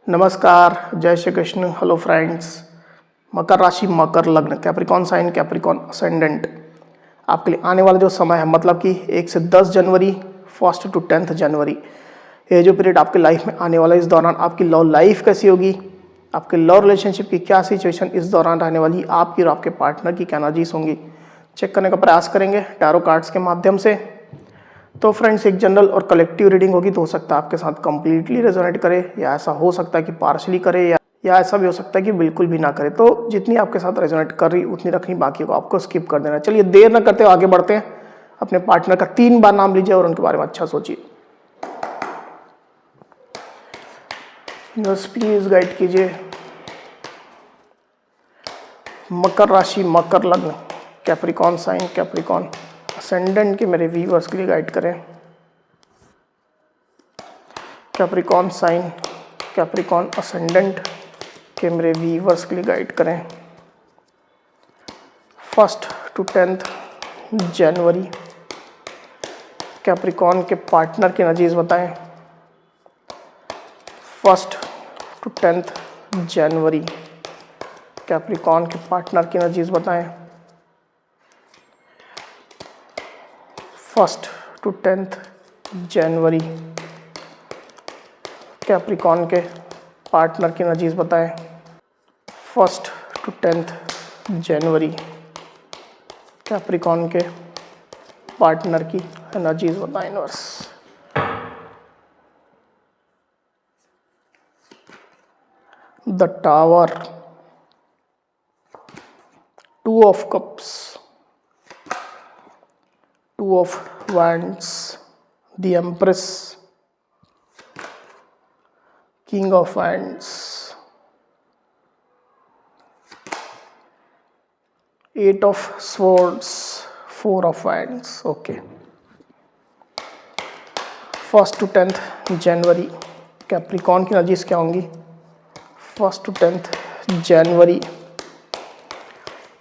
नमस्कार, जय Shri Krishna. Hello friends. मकर राशि, मकर लग्न, कैप्रिकॉन साइन, कैप्रिकॉन असेंडेंट आपके लिए आने वाला जो समय है, मतलब कि 1 से 10 जनवरी, 1 to 10 जनवरी, ये जो पीरियड आपके लाइफ में आने वाला है, इस दौरान आपकी लव लाइफ कैसी होगी, आपके लव रिलेशनशिप की क्या सिचुएशन इस दौरान रहने वाली, आपकी और आपके पार्टनर की क्या एनर्जीज होंगी, चेक करने का प्रयास करेंगे टैरो कार्ड्स के माध्यम से। तो फ्रेंड्स, एक जनरल और कलेक्टिव रीडिंग होगी, तो हो सकता है आपके साथ कंप्लीटली रेजोनेट करे, या ऐसा हो सकता है कि पार्शली करे, या ऐसा भी हो सकता है कि बिल्कुल भी ना करे। तो जितनी आपके साथ रेजोनेट कर रही उतनी रखनी, बाकी को आपको स्किप कर देना। चलिए देर न करते हुए आगे बढ़ते हैं। अपने पार्टनर का 3 बार नाम लीजिए और उनके बारे में अच्छा सोचिए। बस प्लीज गाइड कीजिए। मकर राशि, मकर लग्न, कैप्रिकॉन साइन, कैप्रिकॉन असेंडेंट के मेरे व्यूअर्स के लिए गाइड करें। कैप्रिकॉन साइन, कैप्रिकॉन असेंडेंट के मेरे व्यूअर्स के लिए गाइड करें। 1 to 10 जनवरी कैप्रिकॉन के पार्टनर की एनर्जीज बताएं। 1 to 10 जनवरी कैप्रिकॉन के पार्टनर की एनर्जीज बताएं। 1 to 10 जनवरी कैप्रिकॉन के पार्टनर की एनर्जीज बताएं। 1 to 10 जनवरी कैप्रिकॉन के पार्टनर की एनर्जीज बताएं। Universe, the tower, 2 of cups, 2 of wands, the empress, king of wands, 8 of swords, 4 of wands। Okay, 1 to 10 January Capricorn की energies क्या होंगी? 1 to 10 January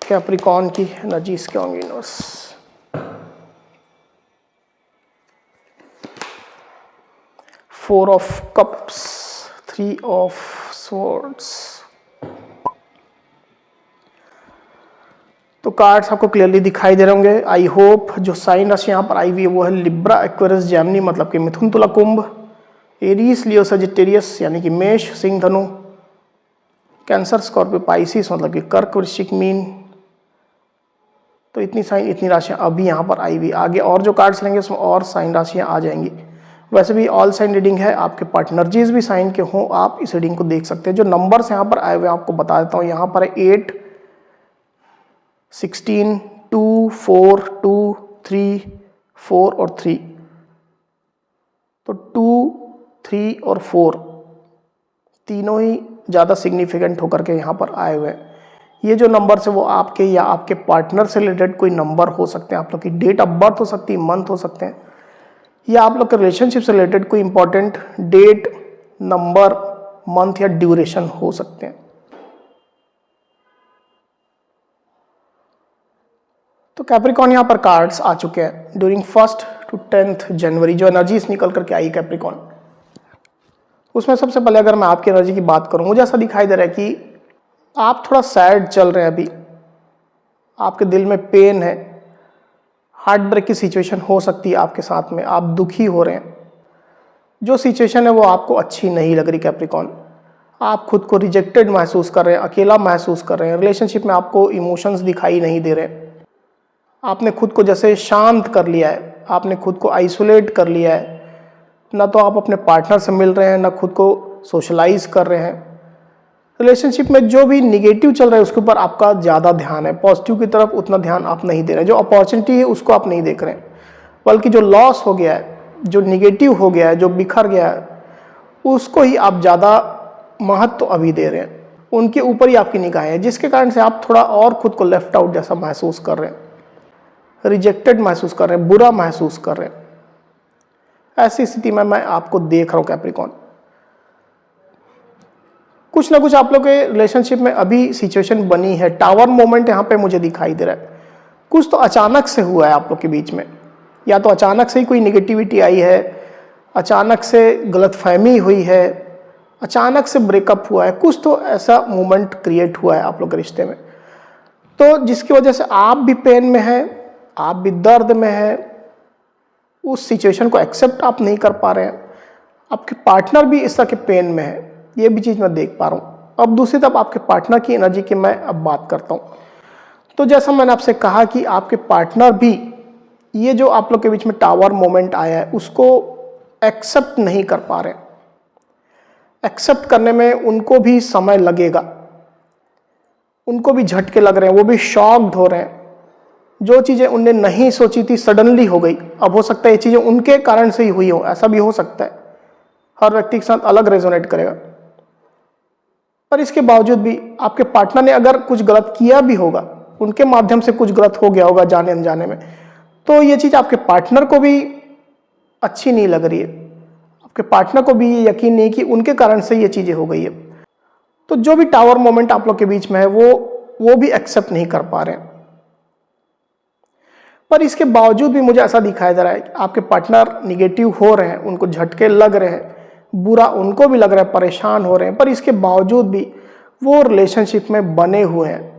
Capricorn की energies क्या होंगी? Universe, four of cups, 3 of swords। तो cards आपको clearly दिखाई दे रहे होंगे। आई होप जो साइन राशि यहाँ पर आई हुई है वो है लिब्रा, एक्वेरियस, जेमिनी मतलब कि मिथुन, तुला, कुंभ, एरीज, लियो, सजिटेरियस यानी कि मेष, सिंह, धनु, कैंसर, स्कॉर्पियो, पाइसिस मतलब कि कर्क, वृश्चिक, मीन। तो इतनी साइन, इतनी राशियां अभी यहाँ पर आई हुई। आगे और जो कार्ड्स लेंगे उसमें और साइन राशियां आ जाएंगी। वैसे भी ऑल साइन रीडिंग है, आपके पार्टनर्जीज भी साइन के हों आप इस रीडिंग को देख सकते हैं। जो नंबर्स यहाँ पर आए हुए आपको बता देता हूँ। यहाँ पर है 8, 16, 2, 4, 2, 3, 4 और 3। तो 2, 3 और 4 तीनों ही ज़्यादा सिग्निफिकेंट होकर के यहाँ पर आए हुए हैं। ये जो नंबर्स है वो आपके या आपके पार्टनर से रिलेटेड कोई नंबर हो सकते हैं। आप लोग की डेट ऑफ बर्थ हो सकती है, मंथ हो सकते हैं, या आप लोग के रिलेशनशिप से रिलेटेड कोई इंपॉर्टेंट डेट, नंबर, मंथ या ड्यूरेशन हो सकते हैं। तो कैप्रिकॉन यहाँ पर कार्ड्स आ चुके हैं ड्यूरिंग 1 to 10 जनवरी। जो एनर्जीज निकल करके आई कैप्रिकॉन, उसमें सबसे पहले अगर मैं आपकी एनर्जी की बात करूं, मुझे ऐसा दिखाई दे रहा है कि आप थोड़ा सैड चल रहे हैं अभी, आपके दिल में पेन है, हार्ट ब्रेक की सिचुएशन हो सकती है आपके साथ में, आप दुखी हो रहे हैं। जो सिचुएशन है वो आपको अच्छी नहीं लग रही कैप्रिकॉन। आप खुद को रिजेक्टेड महसूस कर रहे हैं, अकेला महसूस कर रहे हैं। रिलेशनशिप में आपको इमोशंस दिखाई नहीं दे रहे। आपने खुद को जैसे शांत कर लिया है, आपने खुद को आइसोलेट कर लिया है। ना तो आप अपने पार्टनर से मिल रहे हैं, ना खुद को सोशलाइज कर रहे हैं। रिलेशनशिप में जो भी निगेटिव चल रहा है उसके ऊपर आपका ज़्यादा ध्यान है, पॉजिटिव की तरफ उतना ध्यान आप नहीं दे रहे। जो अपॉर्चुनिटी है उसको आप नहीं देख रहे हैं, बल्कि जो लॉस हो गया है, जो निगेटिव हो गया है, जो बिखर गया है, उसको ही आप ज़्यादा महत्व अभी दे रहे हैं। उनके ऊपर ही आपकी निगाहें हैं, जिसके कारण से आप थोड़ा और खुद को लेफ्ट आउट जैसा महसूस कर रहे हैं, रिजेक्टेड महसूस कर रहे हैं, बुरा महसूस कर रहे हैं। ऐसी स्थिति में मैं आपको देख रहा हूँ कैप्रिकॉन। कुछ ना कुछ आप लोग के रिलेशनशिप में अभी सिचुएशन बनी है। टावर मोमेंट यहाँ पे मुझे दिखाई दे रहा है। कुछ तो अचानक से हुआ है आप लोग के बीच में, या तो अचानक से ही कोई निगेटिविटी आई है, अचानक से गलतफहमी हुई है, अचानक से ब्रेकअप हुआ है, कुछ तो ऐसा मोमेंट क्रिएट हुआ है आप लोग के रिश्ते में, तो जिसकी वजह से आप भी पेन में हैं, आप भी दर्द में हैं, उस सिचुएशन को एक्सेप्ट आप नहीं कर पा रहे हैं, आपके पार्टनर भी इस तरह के पेन में है, ये भी चीज़ मैं देख पा रहा हूँ। अब दूसरी तरफ आपके पार्टनर की एनर्जी की मैं अब बात करता हूँ। तो जैसा मैंने आपसे कहा कि आपके पार्टनर भी ये जो आप लोग के बीच में टावर मोमेंट आया है उसको एक्सेप्ट नहीं कर पा रहे। एक्सेप्ट करने में उनको भी समय लगेगा, उनको भी झटके लग रहे हैं, वो भी शॉक्ड हो रहे हैं। जो चीज़ें उनने नहीं सोची थी सडनली हो गई। अब हो सकता है ये चीज़ें उनके कारण से ही हुई हो, ऐसा भी हो सकता है, हर व्यक्ति के साथ अलग रेजोनेट करेगा। पर इसके बावजूद भी आपके पार्टनर ने अगर कुछ गलत किया भी होगा, उनके माध्यम से कुछ गलत हो गया होगा जाने अनजाने में, तो ये चीज़ आपके पार्टनर को भी अच्छी नहीं लग रही है, आपके पार्टनर को भी ये यकीन नहीं कि उनके कारण से ये चीज़ें हो गई है। तो जो भी टावर मोमेंट आप लोग के बीच में है वो भी एक्सेप्ट नहीं कर पा रहे हैं। पर इसके बावजूद भी मुझे ऐसा दिखाई दे रहा है कि आपके पार्टनर निगेटिव हो रहे हैं, उनको झटके लग रहे हैं, बुरा उनको भी लग रहा है, परेशान हो रहे हैं, पर इसके बावजूद भी वो रिलेशनशिप में बने हुए हैं।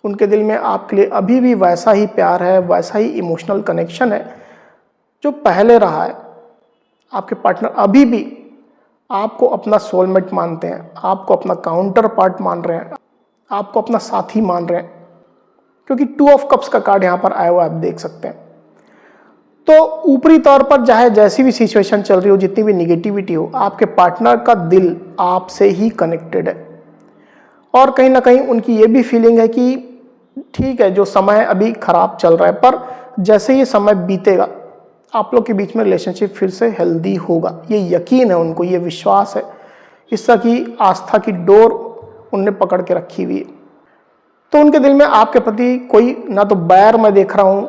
उनके दिल में आपके लिए अभी भी वैसा ही प्यार है, वैसा ही इमोशनल कनेक्शन है जो पहले रहा है। आपके पार्टनर अभी भी आपको अपना सोलमेट मानते हैं, आपको अपना काउंटर पार्ट मान रहे हैं, आपको अपना साथी मान रहे हैं, क्योंकि 2 ऑफ कप्स का कार्ड यहाँ पर आया हुआ आप देख सकते हैं। तो ऊपरी तौर पर चाहे जैसी भी सिचुएशन चल रही हो, जितनी भी निगेटिविटी हो, आपके पार्टनर का दिल आपसे ही कनेक्टेड है। और कहीं ना कहीं उनकी ये भी फीलिंग है कि ठीक है, जो समय अभी खराब चल रहा है, पर जैसे ये समय बीतेगा आप लोग के बीच में रिलेशनशिप फिर से हेल्दी होगा। ये यकीन है उनको, ये विश्वास है, इस तरह की आस्था की डोर उनने पकड़ के रखी हुई है। तो उनके दिल में आपके प्रति कोई ना तो बैर मैं देख रहा हूँ,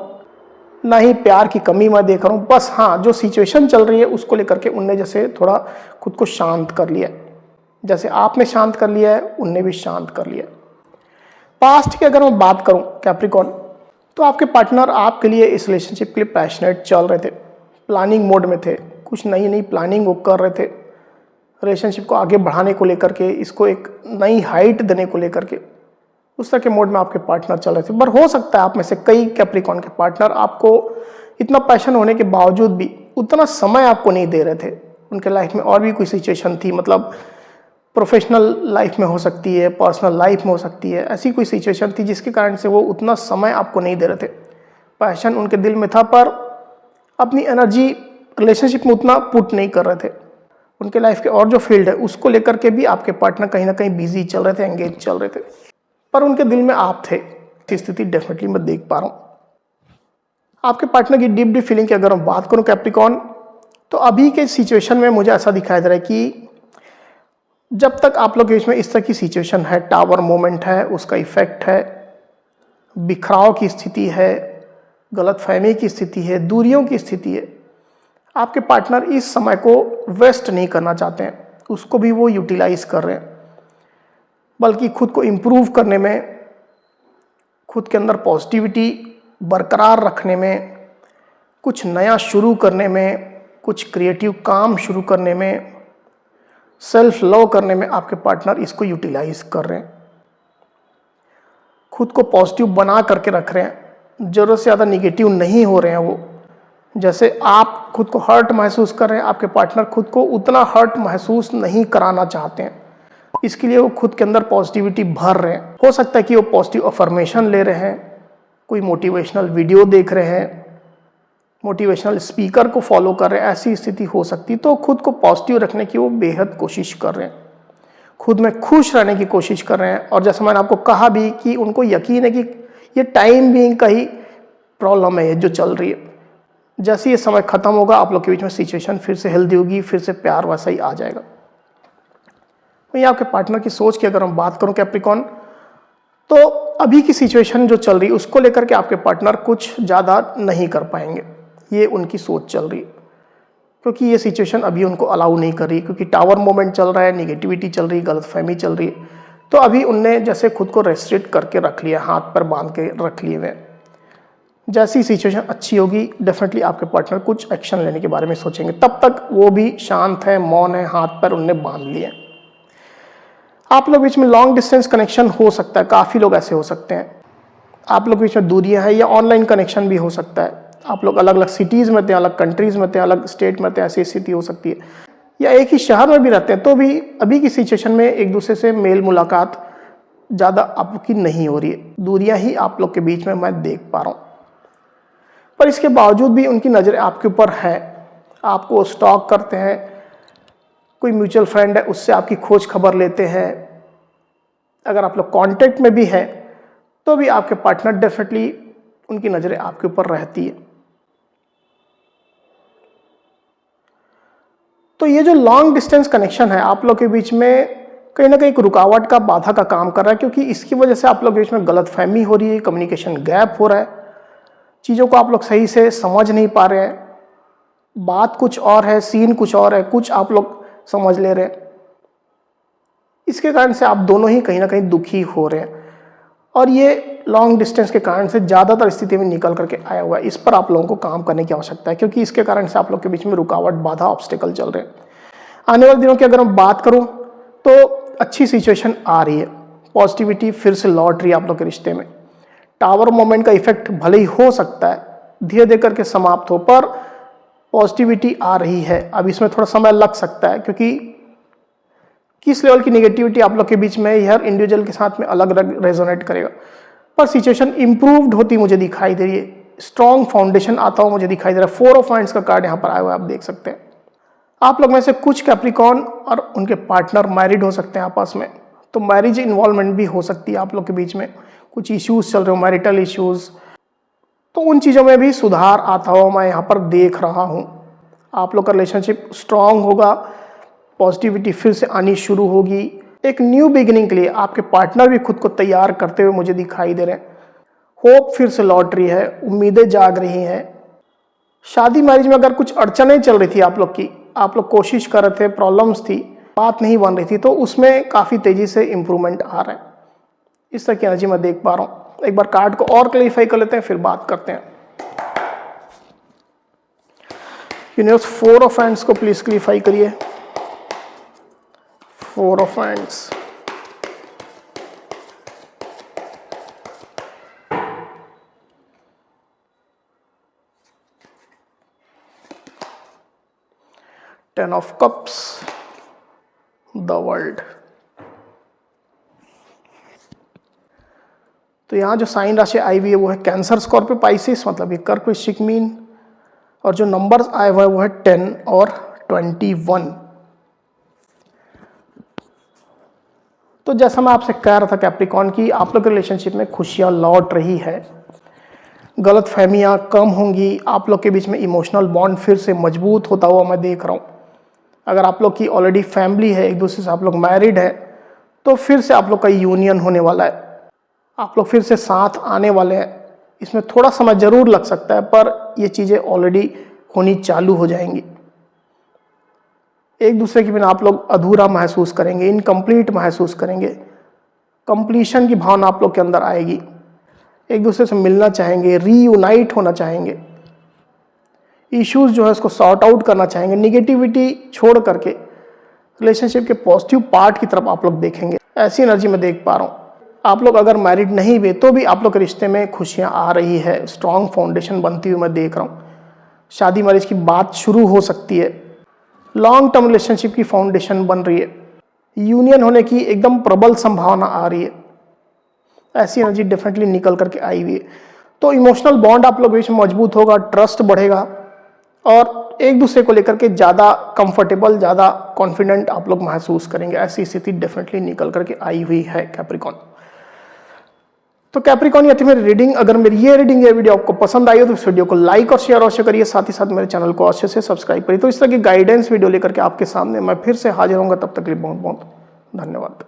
ना ही प्यार की कमी मैं देख रहा हूँ। बस हाँ, जो सिचुएशन चल रही है उसको लेकर के उनने जैसे थोड़ा खुद को शांत कर लिया, जैसे आपने शांत कर लिया है उनने भी शांत कर लिया। पास्ट की अगर मैं बात करूँ कैप्रिकॉर्न, तो आपके पार्टनर आपके लिए इस रिलेशनशिप के लिए पैशनेट चल रहे थे, प्लानिंग मोड में थे, कुछ नई नई प्लानिंग वो कर रहे थे रिलेशनशिप को आगे बढ़ाने को लेकर के, इसको एक नई हाइट देने को लेकर के, उस तरह के मोड में आपके पार्टनर चल रहे थे। पर हो सकता है आप में से कई कैप्रिकॉर्न के पार्टनर आपको इतना पैशन होने के बावजूद भी उतना समय आपको नहीं दे रहे थे। उनके लाइफ में और भी कोई सिचुएशन थी, मतलब प्रोफेशनल लाइफ में हो सकती है, पर्सनल लाइफ में हो सकती है, ऐसी कोई सिचुएशन थी जिसके कारण से वो उतना समय आपको नहीं दे रहे थे। पैशन उनके दिल में था पर अपनी एनर्जी रिलेशनशिप में उतना पुट नहीं कर रहे थे। उनके लाइफ के और जो फील्ड है उसको लेकर के भी आपके पार्टनर कहीं ना कहीं बिजी चल रहे थे, एंगेज चल रहे थे, पर उनके दिल में आप थे। ऐसी स्थिति डेफिनेटली मैं देख पा रहा हूँ। आपके पार्टनर की डीप डीप फीलिंग की अगर मैं बात करूँ कैप्रिकॉर्न, तो अभी के सिचुएशन में मुझे ऐसा दिखाई दे रहा है कि जब तक आप लोग के बीच में इस तरह की सिचुएशन है, टावर मोमेंट है, उसका इफेक्ट है, बिखराव की स्थिति है, गलतफहमी की स्थिति है, दूरियों की स्थिति है, आपके पार्टनर इस समय को वेस्ट नहीं करना चाहते हैं, उसको भी वो यूटिलाइज कर रहे हैं, बल्कि खुद को इम्प्रूव करने में, खुद के अंदर पॉजिटिविटी बरकरार रखने में, कुछ नया शुरू करने में, कुछ क्रिएटिव काम शुरू करने में, सेल्फ लव करने में आपके पार्टनर इसको यूटिलाइज कर रहे हैं, खुद को पॉजिटिव बना करके रख रहे हैं, ज़रूरत से ज़्यादा निगेटिव नहीं हो रहे हैं वो। जैसे आप खुद को हर्ट महसूस कर रहे हैं, आपके पार्टनर खुद को उतना हर्ट महसूस नहीं कराना चाहते हैं, इसके लिए वो खुद के अंदर पॉजिटिविटी भर रहे हैं। हो सकता है कि वो पॉजिटिव अफर्मेशन ले रहे हैं, कोई मोटिवेशनल वीडियो देख रहे हैं, मोटिवेशनल स्पीकर को फॉलो कर रहे हैं, ऐसी स्थिति हो सकती है। तो खुद को पॉजिटिव रखने की वो बेहद कोशिश कर रहे हैं, खुद में खुश रहने की कोशिश कर रहे हैं। और जैसा मैंने आपको कहा भी कि उनको यकीन है कि ये टाइम बीइंग का ही प्रॉब्लम है ये जो चल रही है, जैसे ये समय खत्म होगा आप लोग के बीच में सिचुएशन फिर से हेल्दी होगी, फिर से प्यार वैसा ही आ जाएगा। वहीं आपके पार्टनर की सोच की अगर हम बात करूं कैप्रिकॉर्न, तो अभी की सिचुएशन जो चल रही है उसको लेकर के आपके पार्टनर कुछ ज़्यादा नहीं कर पाएंगे, ये उनकी सोच चल रही है, क्योंकि ये सिचुएशन अभी उनको अलाउ नहीं कर रही, क्योंकि टावर मोमेंट चल रहा है, निगेटिविटी चल रही है, गलतफहमी चल रही है। तो अभी उनने जैसे खुद को रेस्ट्रिक्ट करके रख लिया, हाथ पर बांध के रख लिए हुए। जैसी सिचुएशन अच्छी होगी डेफिनेटली आपके पार्टनर कुछ एक्शन लेने के बारे में सोचेंगे, तब तक वो भी शांत है, मौन है, हाथ पर उनने बांध लिए। आप लोग बीच में लॉन्ग डिस्टेंस कनेक्शन हो सकता है, काफ़ी लोग ऐसे हो सकते हैं। आप लोग बीच में दूरियां हैं या ऑनलाइन कनेक्शन भी हो सकता है। आप लोग अलग अलग सिटीज़ में थे, अलग कंट्रीज़ में थे, अलग स्टेट में थे, ऐसी स्थिति हो सकती है। या एक ही शहर में भी रहते हैं तो भी अभी की सिचुएशन में एक दूसरे से मेल मुलाकात ज़्यादा आप लोग की नहीं हो रही है। दूरियां ही आप लोग के बीच में मैं देख पा रहा हूँ, पर इसके बावजूद भी उनकी नज़र आपके ऊपर है। आपको स्टॉक करते हैं, कोई म्यूचुअल फ्रेंड है उससे आपकी खोज खबर लेते हैं। अगर आप लोग कांटेक्ट में भी हैं तो भी आपके पार्टनर डेफिनेटली उनकी नज़रें आपके ऊपर रहती है। तो ये जो लॉन्ग डिस्टेंस कनेक्शन है आप लोग के बीच में कहीं ना कहीं एक रुकावट का, बाधा का काम कर रहा है, क्योंकि इसकी वजह से आप लोग के बीच में गलतफहमी हो रही है, कम्युनिकेशन गैप हो रहा है, चीज़ों को आप लोग सही से समझ नहीं पा रहे हैं। बात कुछ और है, सीन कुछ और है, कुछ आप लोग समझ ले रहे हैं। इसके कारण से आप दोनों ही कहीं ना कहीं दुखी हो रहे हैं, और ये लॉन्ग डिस्टेंस के कारण से ज़्यादातर स्थिति में निकल करके आया हुआ है। इस पर आप लोगों को काम करने की आवश्यकता है, क्योंकि इसके कारण से आप लोग के बीच में रुकावट, बाधा, ऑब्स्टेकल चल रहे हैं। आने वाले दिनों की अगर मैं बात करूं तो अच्छी सिचुएशन आ रही है, पॉजिटिविटी फिर से लौट रही है आप लोग के रिश्ते में। टावर मोमेंट का इफेक्ट भले ही हो सकता है धीरे धीरे करके समाप्त हो, पर पॉजिटिविटी आ रही है। अब इसमें थोड़ा समय लग सकता है, क्योंकि किस लेवल की नेगेटिविटी आप लोग के बीच में हर इंडिविजुअल के साथ में अलग अलग रेजोनेट करेगा, पर सिचुएशन इंप्रूव्ड होती मुझे दिखाई दे रही है। स्ट्रॉन्ग फाउंडेशन आता हुआ मुझे दिखाई दे रहा है। 4 ऑफ वांड्स का कार्ड यहाँ पर आया हुआ है, आप देख सकते हैं। आप लोग में से कुछ कैप्रिकॉर्न और उनके पार्टनर मैरिड हो सकते हैं आपस में, तो मैरिज इन्वॉल्वमेंट भी हो सकती है आप लोग के बीच में। कुछ इश्यूज चल रहे हो, मैरिटल इश्यूज, तो उन चीज़ों में भी सुधार आता हुआ मैं यहाँ पर देख रहा हूँ। आप लोग का रिलेशनशिप स्ट्रांग होगा, पॉजिटिविटी फिर से आनी शुरू होगी। एक न्यू बिगिनिंग के लिए आपके पार्टनर भी खुद को तैयार करते हुए मुझे दिखाई दे रहे हैं। होप फिर से लौट रही है, उम्मीदें जाग रही हैं। शादी मैरिज में अगर कुछ अड़चनें चल रही थी आप लोग की, आप लोग कोशिश कर रहे थे, प्रॉब्लम्स थी, बात नहीं बन रही थी, तो उसमें काफ़ी तेज़ी से इम्प्रूवमेंट आ रहा है। इस तरह की एनर्जी मैं देख पा रहा हूँ। एक बार कार्ड को और क्लैरिफाई कर लेते हैं, फिर बात करते हैं। यूनिवर्स 4 ऑफ हैंड्स को प्लीज क्लैरिफाई करिए। 4 of hands, Ten of Cups, the world. तो यहाँ जो साइन राशि आई हुई है वो है कैंसर, स्कॉर्पियो, पाइसिस, मतलब ये कर्क, वृश्चिक, मीन, और जो नंबर्स आए हुए हैं वो है 10 और 21। तो जैसा मैं आपसे कह रहा था कैप्रिकॉर्न की, आप लोग के रिलेशनशिप में खुशियां लौट रही है, गलत फहमियाँ कम होंगी, आप लोग के बीच में इमोशनल बॉन्ड फिर से मजबूत होता हुआ मैं देख रहा हूँ। अगर आप लोग की ऑलरेडी फैमिली है, एक दूसरे से आप लोग मैरिड है, तो फिर से आप लोग का यूनियन होने वाला है। आप लोग फिर से साथ आने वाले हैं। इसमें थोड़ा समय जरूर लग सकता है, पर ये चीज़ें ऑलरेडी होनी चालू हो जाएंगी। एक दूसरे के बिना आप लोग अधूरा महसूस करेंगे, इनकम्प्लीट महसूस करेंगे। कंप्लीशन की भावना आप लोग के अंदर आएगी। एक दूसरे से मिलना चाहेंगे, रीयूनाइट होना चाहेंगे, इश्यूज जो है उसको सॉर्ट आउट करना चाहेंगे। निगेटिविटी छोड़ करके रिलेशनशिप के पॉजिटिव पार्ट की तरफ आप लोग देखेंगे। ऐसी एनर्जी मैं देख पा रहा हूँ। आप लोग अगर मैरिड नहीं भी तो भी आप लोग के रिश्ते में खुशियाँ आ रही है, स्ट्रॉन्ग फाउंडेशन बनती हुई मैं देख रहा हूँ। शादी मैरिज की बात शुरू हो सकती है, लॉन्ग टर्म रिलेशनशिप की फाउंडेशन बन रही है, यूनियन होने की एकदम प्रबल संभावना आ रही है। ऐसी एनर्जी डेफिनेटली निकल करके आई हुई है। तो इमोशनल बॉन्ड आप लोग बीच में मजबूत होगा, ट्रस्ट बढ़ेगा, और एक दूसरे को लेकर के ज़्यादा कंफर्टेबल, ज़्यादा कॉन्फिडेंट आप लोग महसूस करेंगे। ऐसी स्थिति डेफिनेटली निकल करके आई हुई है कैप्रिकॉर्न। तो कैप्रिकॉर्न ये थी मेरी रीडिंग। अगर मेरी ये रीडिंग, ये वीडियो आपको पसंद आई हो तो इस वीडियो को लाइक और शेयर अवश्य करिए। साथ ही साथ मेरे चैनल को अवश्य से सब्सक्राइब करिए। तो इस तरह की गाइडेंस वीडियो लेकर के आपके सामने मैं फिर से हाजिर होऊंगा। तब तक के लिए बहुत बहुत धन्यवाद।